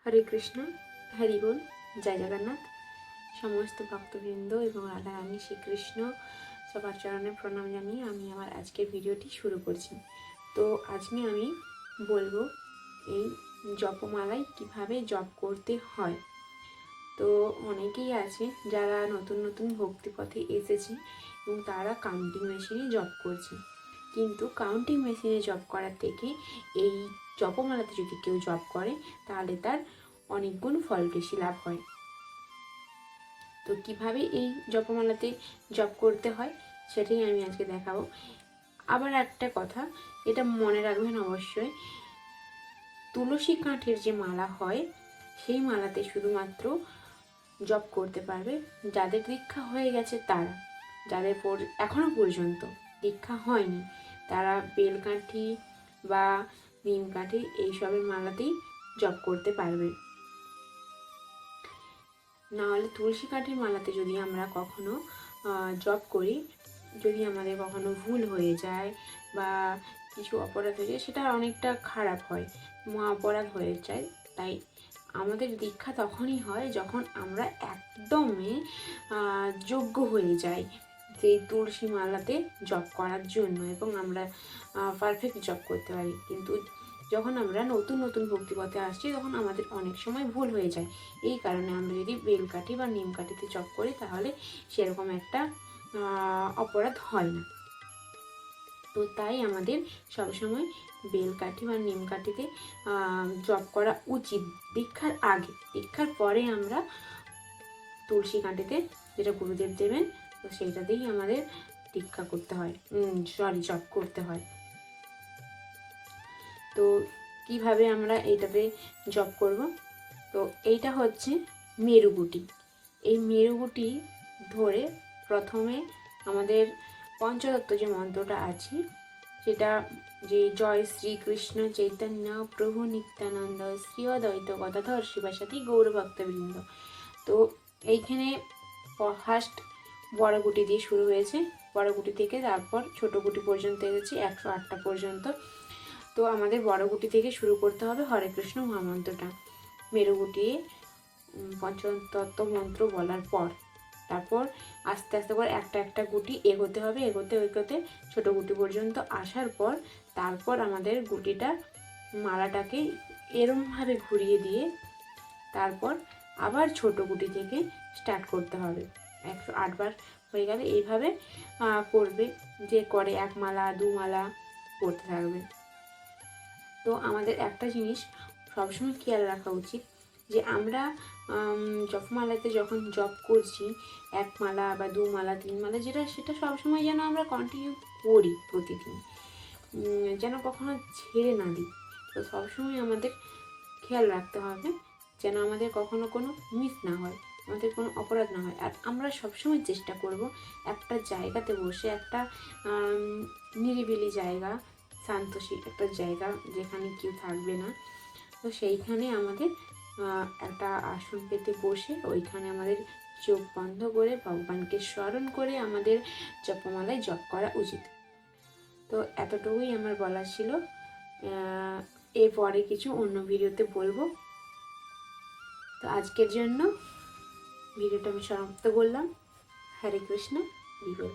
হরে কৃষ্ণ, হরি বল, জয় জগন্নাথ। সমস্ত ভক্তবৃন্দ এবং রাধারানী শ্রীকৃষ্ণ সবার চরণে প্রণাম জানিয়ে আমি আমার আজকের ভিডিওটি শুরু করছি। তো আজকে আমি বলবো এই জপমালায় কিভাবে জপ করতে হয়। তো অনেকেই আছে যারা নতুন নতুন ভক্তিপথে এসেছে এবং তারা কাউন্টিং মেশিনে জপ করছে, কিন্তু কাউন্টিং মেশিনে জপ করার থেকে এই জপমালাতে যদি কেউ জপ করে তাহলে তার অনেক গুণ ফল বেশি লাভ হয়। তো কিভাবে এই জপমালাতে জপ করতে হয় সেটাই আমি আজকে দেখাবো। আবার একটা কথা, এটা মনে রাখবেন অবশ্যই, তুলসী কাঠের যে মালা হয় সেই মালাতে শুধুমাত্র জপ করতে পারবে যাদের দীক্ষা হয়ে গেছে তারা। যাদের এখনো পর্যন্ত দীক্ষা হয়নি তারা বেলকাঠি বা নিম কাঠি এইসবের মালাতেই জপ করতে পারবে। নাহলে তুলসী কাঠের মালাতে যদি আমরা কখনো জপ করি, যদি আমাদের কখনো ভুল হয়ে যায় বা কিছু অপরাধ হয়ে যায়, সেটা অনেকটা খারাপ হয়, মহা অপরাধ হয়ে যায়। তাই আমাদের দীক্ষা তখনই হয় যখন আমরা একদমই যোগ্য হয়ে যাই সেই তুলসী মালাতে জপ করার জন্য এবং আমরা পারফেক্ট জপ করতে পারি। কিন্তু যখন আমরা নতুন নতুন ভক্তিপথে আসছি তখন আমাদের অনেক সময় ভুল হয়ে যায়। এই কারণে আমরা যদি বেলকাঠি বা নিম কাঠিতে জপ করি তাহলে সেরকম একটা অপরাধ হয় না। তো তাই আমাদের সবসময় বেলকাঠি বা নিম কাঠিতে জপ করা উচিত দীক্ষার আগে। দীক্ষার পরে আমরা তুলসী কাঠিতে, যেটা গুরুদেব দেবেন, তো সেইটাতেই আমাদের দীক্ষা করতে হয়, জপ করতে হয়। তো কিভাবে আমরা এইটাতে জপ করব? তো এইটা হচ্ছে মেরুগুটি। এই মেরুগুটি ধরে প্রথমে আমাদের পঞ্চতত্ত্ব যে মন্ত্রটা আছে সেটা, যে জয় শ্রীকৃষ্ণ চৈতন্য প্রভু নিত্যানন্দ শ্রী অদ্বৈত গদাধর শিবাসাথী গৌরভক্তবৃন্দ। তো এইখানে ফার্স্ট বড় গুটি দিয়ে শুরু হয়েছে, বড় গুটি থেকে তারপর ছোট গুটি পর্যন্ত এসেছি 108টা পর্যন্ত। তো আমাদের বড় গুটি থেকে শুরু করতে হবে হরে কৃষ্ণ মহামন্ত্রটা। মেরু গুটিয়ে পঞ্চতত্ত্ব মন্ত্র বলার পর তারপর আস্তে আস্তে করে একটা একটা গুটি এগোতে হবে, এগোতে ছোট গুটি পর্যন্ত আসার পর তারপর আমাদের গুটিটা মালাটাকে এরমভাবে ঘুরিয়ে দিয়ে তারপর আবার ছোট গুটি থেকে স্টার্ট করতে হবে। 108 বার হয়ে গেলে এইভাবে করবে, যে করে 1 মালা 2 মালা করতে থাকবে। তো আমাদের একটা জিনিস সবসময় খেয়াল রাখা উচিত, যে আমরা জপমালাতে যখন জপ করছি 1 মালা বা 2 মালা 3 মালা, সেটা সবসময় যেন আমরা কন্টিনিউ করি প্রতিদিন, যেন কখনো ছেড়ে না দিই। তো সবসময় আমাদের খেয়াল রাখতে হবে যেন আমাদের কখনো কোনো মিস না হয়, আমাদের কোনো অপরাধ না হয়। আর আমরা সবসময় চেষ্টা করব একটা জায়গাতে বসে, একটা নিরিবিলি জায়গা, শান্তশীল একটা জায়গা যেখানে কেউ থাকবে না, তো সেইখানে আমাদের একটা আসন পেতে বসে ওইখানে আমাদের চোখ বন্ধ করে ভগবানকে স্মরণ করে আমাদের জপমালায় জপ করা উচিত। তো এতটুকুই আমার বলার ছিল। এরপরে কিছু অন্য ভিডিওতে বলবো। তো আজকের জন্য ভিডিওটা আমি সমাপ্ত করলাম। হরে কৃষ্ণ, হরি বল।